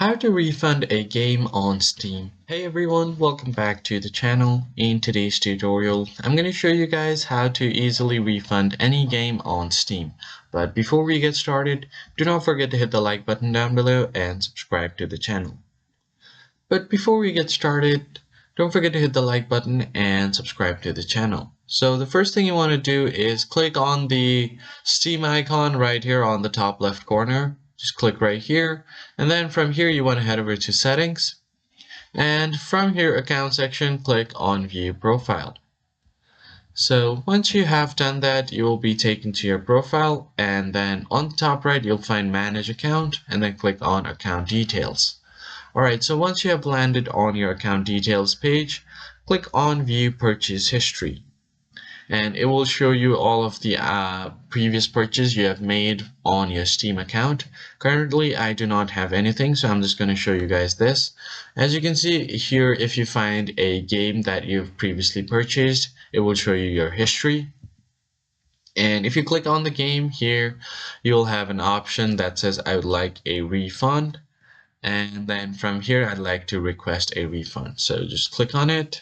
How to refund a game on Steam. Hey everyone, welcome back to the channel. In today's tutorial, I'm going to show you guys how to easily refund any game on Steam. But before we get started, do not forget to hit the like button down below and subscribe to the channel. But before we get started, don't forget to hit the like button and subscribe to the channel. So the first thing you want to do is click on the Steam icon right here on the top left corner. Just click right here, and then from here you want to head over to settings, and from here account section click on view profile. So once you have done that, you will be taken to your profile, and then on the top right you'll find manage account, and then click on account details. Alright, so once you have landed on your account details page, click on view purchase history, and it will show you all of the previous purchase you have made on your Steam account. Currently I do not have anything, so I'm just going to show you guys this. As you can see here, if you find a game that you've previously purchased, it will show you your history. And if you click on the game here, you'll have an option that says I would like a refund, and then from here I'd like to request a refund. So just click on it.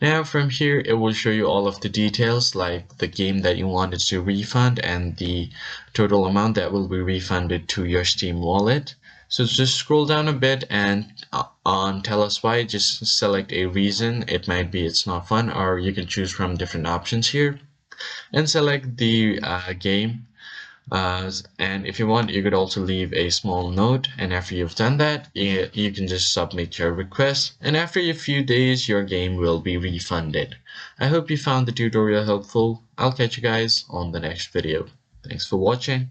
Now from here it will show you all of the details, like the game that you wanted to refund and the total amount that will be refunded to your Steam wallet. So just scroll down a bit, and on tell us why, just select a reason. It might be it's not fun, or you can choose from different options here and select the game. And if you want, you could also leave a small note, and after you've done that, you can just submit your request, and after a few days your game will be refunded. I hope you found the tutorial helpful. I'll catch you guys on the next video. Thanks for watching.